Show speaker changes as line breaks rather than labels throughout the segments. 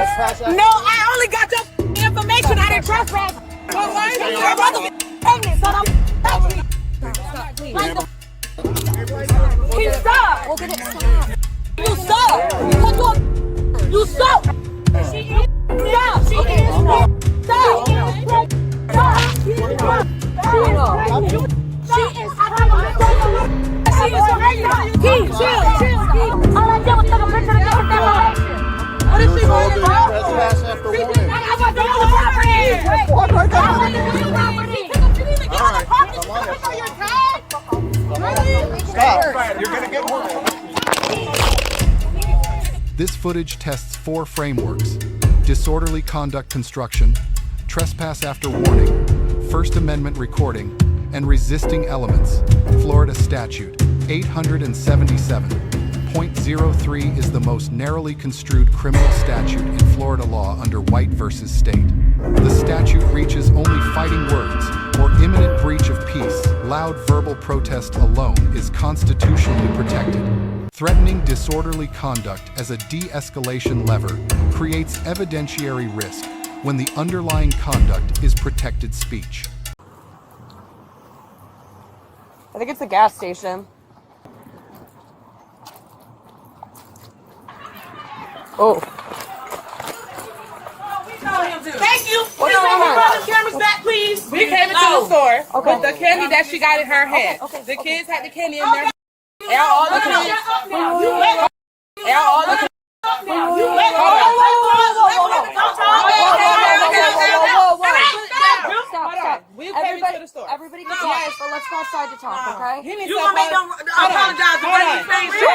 No, I only got your information. I didn't trespass. But why is your brother pregnant? So he stopped.
We'll get it stopped.
You suck! You suck!
All I did was take a picture to get his information.
What is she
told to
doing?
trespass-after-warning. Stop. You're going to get one.
This footage tests 4 frameworks: disorderly conduct construction, trespass after warning, First Amendment recording, and resisting elements. Florida statute 877.03 is the most narrowly construed criminal statute in Florida law under White versus State. The statute reaches only fighting words or imminent breach of peace. Loud verbal protest alone is constitutionally protected. Threatening disorderly conduct as a de-escalation lever creates evidentiary risk when the underlying conduct is protected speech.
I think it's the gas station. Oh.
Thank you.
What's going on?
Run the cameras back, please.
We came into the store
Okay.
with the candy that she got in her hand. The kids had the candy in their hand. And all the kids. And all the kids.
Stop.
We came into the store.
Everybody get quiet, but let's go outside to talk, okay?
He needs
You
to
gonna make them apologize for running these things?
Sure.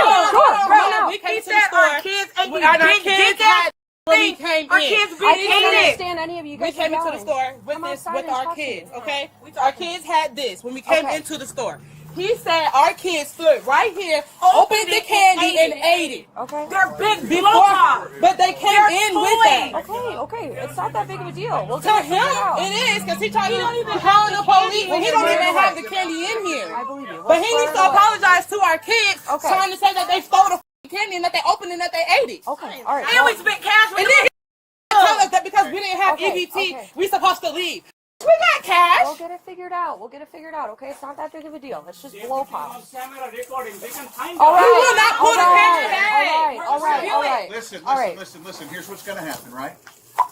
Right now.
We came
He
to the
said
store.
our kids ate
And our kids had when we came
Our
in.
kids
I
being
can't
eaten.
understand any of you
We
guys.
came into the store with
Come
this
outside
with
and
our
talk to
kids,
me.
okay? Our kids had this when we came
Okay.
into the store. He said our kids stood right here, opened the candy, and ate it.
Okay.
They're big
Before,
blow
but they came in with that.
Okay. It's not that big of a deal. We'll
To
get it
him,
figured out.
it is, because he tried to call the police, and he don't even have the candy in here.
I believe you.
But he needs to apologize to our kids,
Okay.
trying to say that they stole the candy and that they opened it and that they ate it.
Okay. All right.
And we spent cash with
And then he tell us that because we didn't have
Okay,
EBT,
okay.
we supposed to leave. We got cash.
We'll get it figured out. Okay, it's not that big of a deal. It's just blow pops.
Camera recording. They can find
All
out.
right.
We will not pull the camera back.
All right.
Listen.
All right.
Here's what's going to happen, right?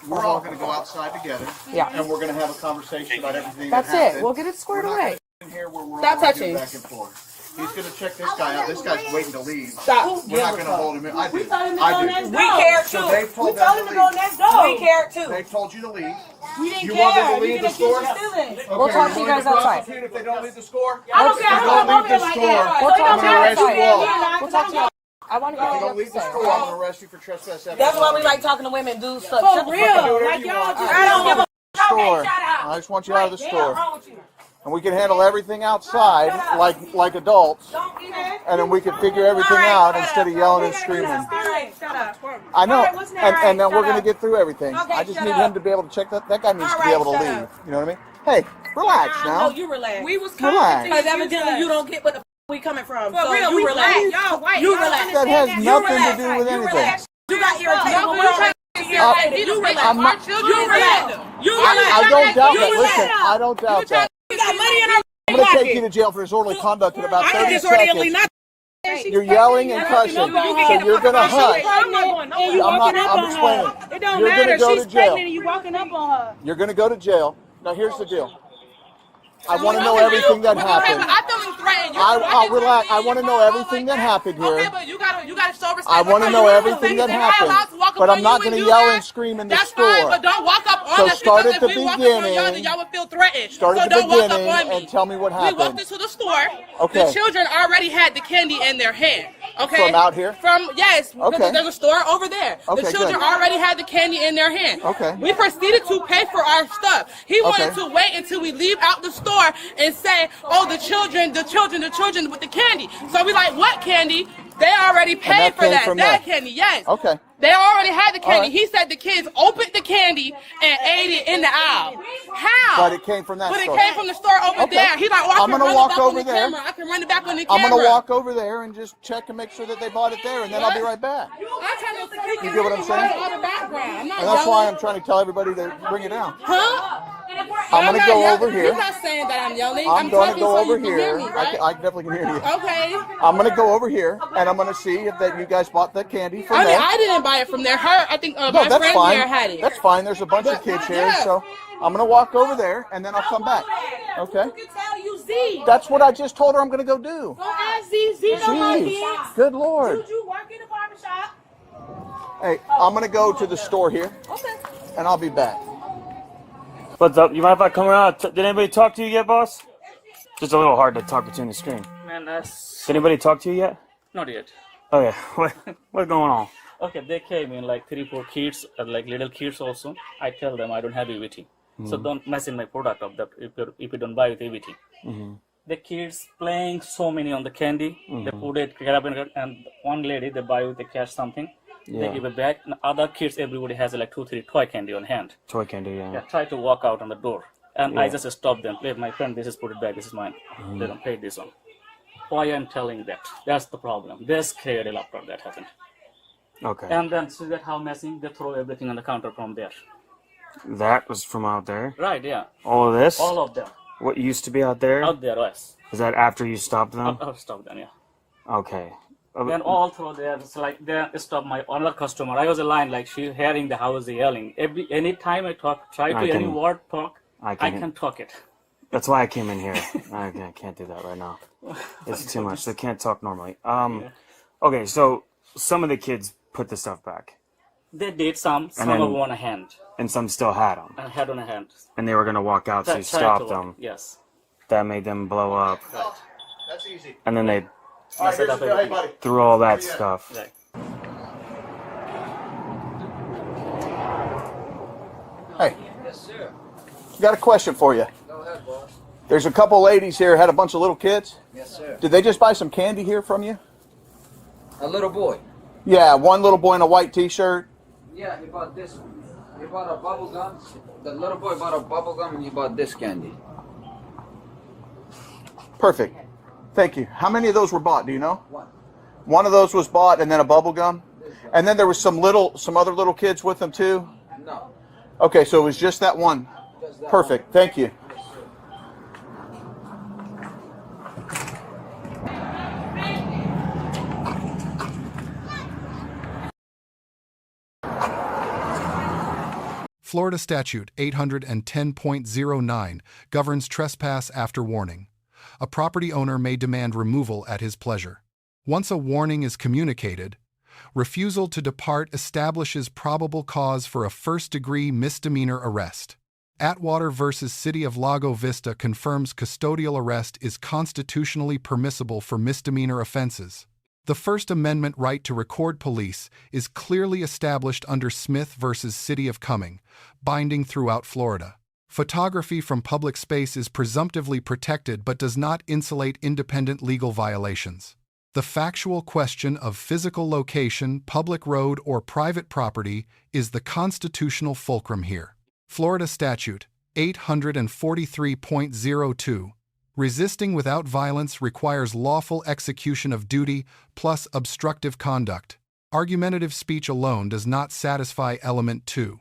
We're all going to go outside together.
Yeah.
And we're going to have a conversation about everything
That's
that happened.
it. We'll get it squared
We're not
away.
in here where we're
Stop
all
touching.
back and forth. He's going to check this guy out. This guy's waiting to leave.
Stop.
We're not going to hold him in. I do.
We cared
So
too.
they've told
We told him to go next door. We cared too.
They told you to leave.
We didn't
You
care.
want them to
We
leave the
didn't accuse
store?
you of stealing.
We'll talk to you guys outside.
If they don't leave the store,
I don't care.
If you don't leave the store,
We'll talk to you
I'm gonna arrest you
outside.
all.
We'll talk to you. I want to hear
If
what
you
you
don't leave
have
the
to say.
store, I'm going to arrest you for trespass after
That's why we
warning.
like talking to women, dude. Stuff.
For
Do
real.
whatever
Like
you
y'all
want.
just.
I don't give a
Store.
Shut up.
I just want you out of the
Damn,
store.
wrong with you?
And we can handle everything outside like adults.
Don't even.
And then we can figure everything out instead of yelling and screaming.
All right, shut up.
I know.
All right, what's next?
And then
Shut
we're going to
up.
get through everything.
Okay,
I just
shut
need
up.
him to be able to check that. That guy needs
All
to be able to
right,
leave.
shut up.
You know what I mean? Hey, relax
I
now.
know you relax. We was
Relax.
because evidently you don't get what the we coming from.
For
so
real,
you
we
relax.
black.
Y'all white. You relax.
That has
You
nothing to
relax.
do with
You
anything.
relax. You got irritated.
No,
when
we
we
trying
were
to figure out
You relax.
I'm not-
You relax. You
I
relax.
don't doubt
You
that. Listen,
relax.
I don't doubt that.
We got money in our
I'm going to take you to jail for disorderly conduct in about 30
disorderly
seconds.
not.
You're yelling and cussing, so you're going to hush.
I'm not going nowhere.
I'm explaining.
It don't
You're
matter.
going to go
She's
to jail.
pregnant and you walking up on her.
You're going to go to jail. Now, here's the deal. I want to know everything that happened.
I feel threatened.
I'll relax. I want to know everything that happened
Okay,
here.
but you gotta show respect.
I want to know everything that happened, but I'm not going to yell and scream in the
That's fine, but
store.
don't walk up on
So
us
start
because
at the
if we walk up on y'all, then
beginning.
y'all would feel threatened.
Start
so
at the
don't walk up
beginning
on me.
and tell me what
We walked
happened.
into the store.
Okay.
The children already had the candy in their hand. Okay.
From out here?
Yes. Because
Okay.
there's a store over there.
Okay,
the children
good.
already had the candy in their hand.
Okay.
We proceeded to pay for our stuff. He wanted
Okay.
to wait until we leave out the store and say, "Oh, the children with the candy." So we like, what candy? They already paid
that
for
came
that.
from
That
there.
candy, yes.
Okay.
They already had the candy.
right.
He said the kids opened the candy and ate it in the aisle. How?
But it came from that
But
store.
it came from the store over
Okay.
there. He's like, oh, I
I'm
can
gonna
run
walk
it back
over
on the
there.
camera. I can run it back on the
I'm
camera.
going to walk over there and just check and make sure that they bought it there, and then I'll be right back.
I'm trying to
You get what I'm saying?
background. I'm not
And that's why
yelling.
I'm trying to tell everybody to bring it down.
Huh?
I'm going to
not
go
yelling.
over here.
You're not saying that I'm yelling.
I'm going to
talking
go
so
over
you can hear
here.
me, right?
I definitely can hear you.
Okay.
I'm going to go over here, and I'm going to see if that you guys bought that candy from
I mean,
there.
I didn't buy it from there. I think
No,
my
that's
friend
fine.
here had it.
That's fine. There's a bunch of kids here,
yeah.
so I'm going to walk over there, and then I'll come back. Okay?
Who can tell you Z?
That's what I just told her I'm going to go do.
Go ask Z. Z know my
Jeez.
kids.
Good Lord.
You work in the barbershop?
Hey, I'm going to go to the store here,
Okay.
and I'll be back.
What's up? You mind if I come around? Did anybody talk to you yet, boss? Just a little hard to talk between the screen.
Man,
Did anybody talk to you yet?
not yet.
Oh yeah. What's going on?
Okay, they came in like 3-4 kids, like little kids also. I tell them I don't have EVT. So don't mess in my product of that if you don't buy with EVT. The kids playing so many on the candy. They put it, grab it, and one lady, they buy with the cash something. They give it back. And other kids, everybody has like 2-3 toy candy on hand.
Toy candy, yeah.
Yeah, try to walk out on the door. And I just stop them. Hey, my friend, this is put it back. This is mine. They don't pay this one. Why I'm telling that? That's the problem. They're scared after that happened.
Okay.
And then see that how messy they throw everything on the counter from there.
That was from out there?
Right, yeah.
All of this?
All of them.
What used to be out there?
Out there, yes.
Is that after you stopped them?
I'll stop them, yeah.
Okay.
Then all through there, it's like they stop my other customer. I was a line like she hearing the house yelling. Any time I talk, try to any word talk, I can talk it.
That's why I came in here. I can't do that right now. It's too much. They can't talk normally. Okay, so some of the kids put the stuff back.
They did some
then-
of one a hand.
And some still had them.
I had on a hand.
And they were going to walk out, so you
That tried
stopped
to-
them.
Yes.
That made them blow up.
That's easy.
And then they
All right, here's the deal. Hey, buddy.
threw all that stuff.
Right.
Hey. Got a question for you.
Go ahead, boss.
There's a couple ladies here, had a bunch of little kids.
Yes, sir.
Did they just buy some candy here from you?
A little boy.
Yeah, one little boy in a white t-shirt.
Yeah, he bought this one. He bought a bubble gum. The little boy bought a bubble gum and he bought this candy.
Perfect. Thank you. How many of those were bought? Do you know?
One.
One of those was bought, and then a bubble gum, and then there was some other little kids with them too.
No.
Okay, so it was just that one.
Just that
Perfect. Thank you.
Yes, sir.
Florida Statute 810.09 governs trespass after warning. A property owner may demand removal at his pleasure. Once a warning is communicated, refusal to depart establishes probable cause for a first-degree misdemeanor arrest. Atwater v. City of Lago Vista confirms custodial arrest is constitutionally permissible for misdemeanor offenses. The First Amendment right to record police is clearly established under Smith v. City of Cumming, binding throughout Florida. Photography from public space is presumptively protected but does not insulate independent legal violations. The factual question of physical location, public road, or private property is the constitutional fulcrum here. Florida Statute 843.02 resisting without violence requires lawful execution of duty plus obstructive conduct. Argumentative speech alone does not satisfy element 2.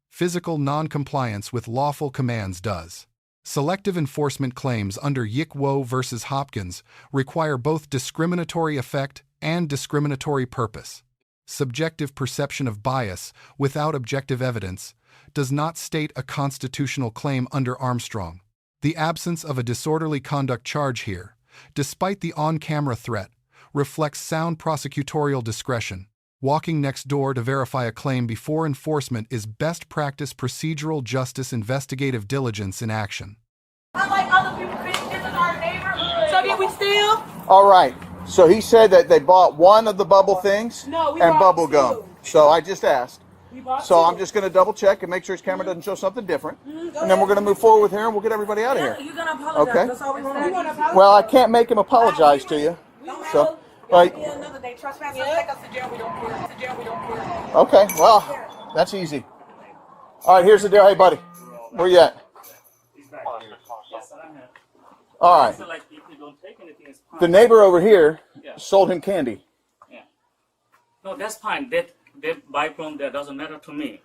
Physical noncompliance with lawful commands does. Selective enforcement claims under Yick-Wo v. Hopkins require both discriminatory effect and discriminatory purpose. Subjective perception of bias without objective evidence does not state a constitutional claim under Armstrong. The absence of a disorderly conduct charge here, despite the on-camera threat, reflects sound prosecutorial discretion. Walking next door to verify a claim before enforcement is best practice procedural justice investigative diligence in action.
Unlike other people, this is our neighborhood. So did we steal?
All right. So he said that they bought one of the bubble things
No, we
and
bought
bubble gum.
two.
So I just asked.
We bought
So
two.
I'm just going to double check and make sure his camera doesn't show something different. And then we're going to move forward with here and we'll get everybody out of here.
You're gonna apologize.
Okay.
That's all we want to do.
Well, I can't make him apologize to you. So, like,
Another day. Trespass, take us to jail. We don't care. To jail, we don't care.
okay, well, that's easy. All right, here's the deal. Hey, buddy, where you at?
Yes, I'm here.
All right.
So like if you don't take anything, it's fine.
The neighbor over here
Yeah.
sold him candy.
Yeah. No, that's fine. They They buy from there, doesn't matter to me.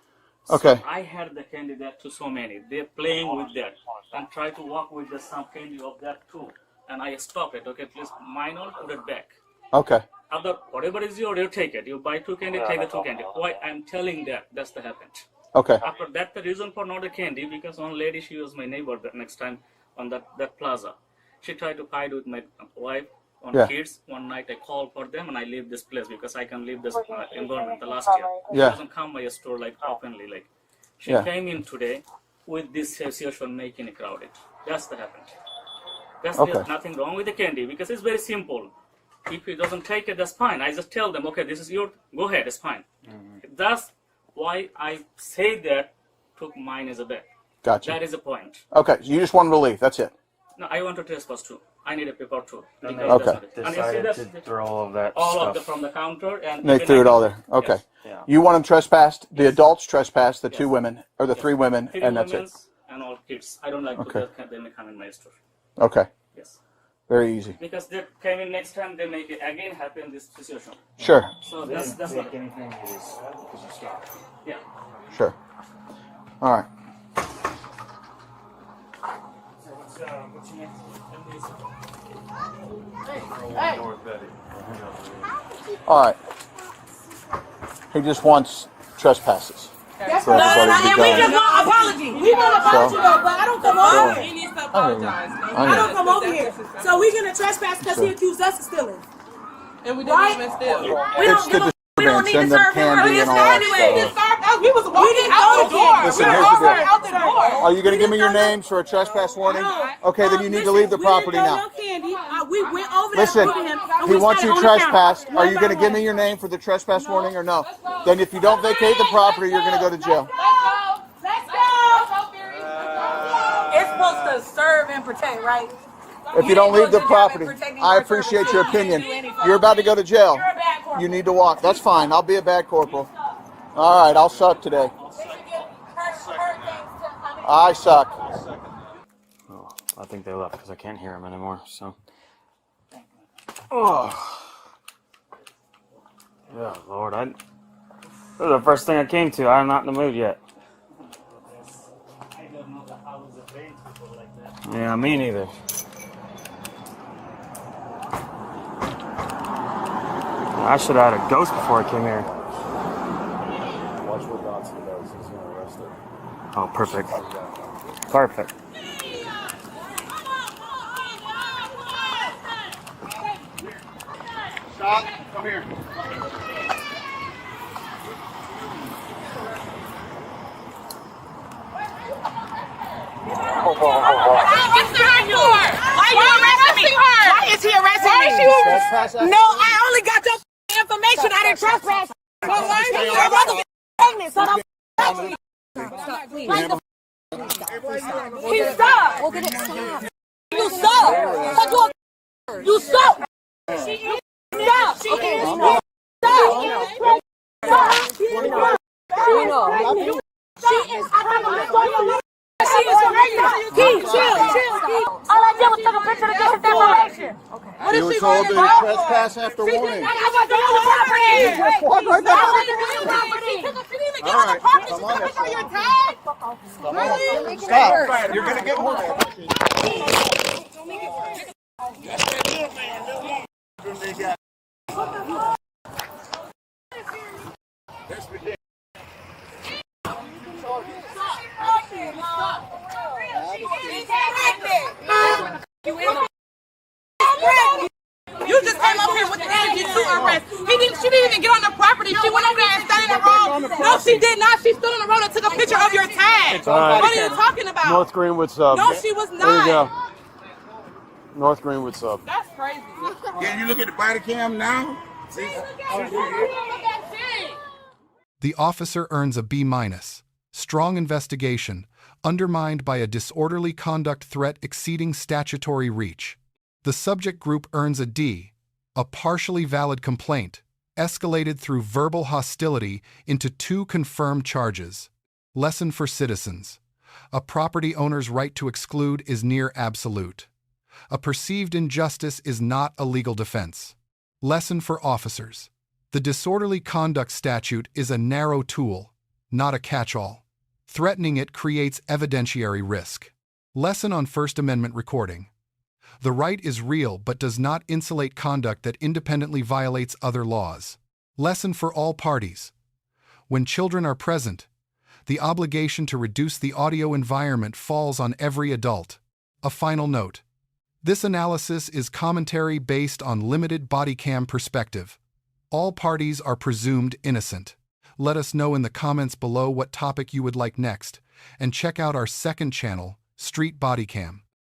Okay.
So I had the candy there to so many. They're playing with that and try to walk with the some candy of that too. And I stop it. Okay, please, minor, put it back.
Okay.
Other, whatever is yours, you take it. You buy 2 candy, take the 2 candy. Why I'm telling that, that's the happened.
Okay.
After that, the reason for not a candy, because one lady, she was my neighbor the next time on that plaza. She tried to fight with my wife on kids. One night I called for them and I leave this place because I can leave this environment the last year. She doesn't come by a store like openly. Like she came in today with this situation making it crowded. That's the happened. That's there's nothing wrong with the candy because it's very simple. If he doesn't take it, that's fine. I just tell them, okay, this is your, go ahead, it's fine. That's why I say that took mine as a bet.
Gotcha.
That is the point.
Okay, so you just want relief. That's it.
No, I want to trespass too. I need a paper too.
Okay.
Decided to throw all of that
all
stuff.
of the from the counter and
They threw it all there. Okay.
Yes.
Yeah.
You want them trespassed? The adults trespassed, the 2 women, or the 3 women, and that's it.
And all kids. I don't like to let them come in my store.
Okay.
Yes.
Very easy.
Because they came in next time, they make it again happen this situation.
Sure.
So that's not
anything because you stopped.
yeah.
Sure. All right.
What's your name?
All right. He just wants trespasses.
That's
For
right.
everybody to
And
be
we
done.
just want an apology. We want an apology, though, but I don't come over
He
here.
needs to apologize.
I don't come over here. So we're gonna trespass because he accused us of stealing.
And we didn't even steal.
We
It's
don't
the
we don't
disturbance
need
and
to
the
serve him.
candy
We
and
just
all that
anyway.
stuff.
We was walking
didn't
out
go
the door.
Listen,
We were
here's the
already
deal.
out the door.
Are you going to give me your names for a trespass warning? Okay, then you need to leave the property now.
We went over
Listen,
there to him. and
he
we
wants
started
you
on the counter.
trespassed. Are you
One
going to
by
give me
one.
your name for the trespass warning or no? Then if you don't vacate the property, you're going to go to jail.
Let's go. It's supposed to serve and protect, right?
If you don't leave the property, I appreciate your opinion. You're about to go to jail. You need to walk. That's fine. I'll be a bad corporal. All right, I'll suck today. I suck.
Oh, I think they left because I can't hear them anymore. So. Oh. Yeah, Lord, this is the first thing I came to. I'm not in the mood yet.
I don't know how is the range people like that.
Yeah, me neither. I should have had a ghost before I came here.
Watch what Dotson does. He's going to arrest it.
Oh, perfect. Perfect.
Stop. Come here.
Why you arresting her? Why is he arresting me? No, I only got your information. I didn't trespass. So why is your brother pregnant? So don't he suck.
We'll get it stopped.
You suck. You suck. You suck. She is pregnant. She is pregnant. Chill. All I did was take a picture to get his information.
You were told to trespass after warning.
I got the other property.
Just walk right
I
now.
want the other property. She didn't even get on the property. She took a picture of your tag.
Stop. You're going to get more.
You just came up here with the energy to arrest. She didn't even get on the property. She went over there and stood in the road. No, she did not. She stood in the road and took a picture of your tag.
Right.
What are you talking about?
North Greenwood sub.
No, she was
There you go.
not.
North Greenwood sub.
That's crazy.
Can you look at the body cam now?
The officer earns a B-. Strong investigation, undermined by a disorderly conduct threat exceeding statutory reach. The subject group earns a D, a partially valid complaint, escalated through verbal hostility into 2 confirmed charges. Lesson for citizens. A property owner's right to exclude is near absolute. A perceived injustice is not a legal defense. Lesson for officers. The disorderly conduct statute is a narrow tool, not a catch-all. Threatening it creates evidentiary risk. Lesson on First Amendment recording. The right is real but does not insulate conduct that independently violates other laws. Lesson for all parties. When children are present, the obligation to reduce the audio environment falls on every adult. A final note. This analysis is commentary based on limited Bodycam perspective. All parties are presumed innocent. Let us know in the comments below what topic you would like next, and check out our second channel, Street Bodycam.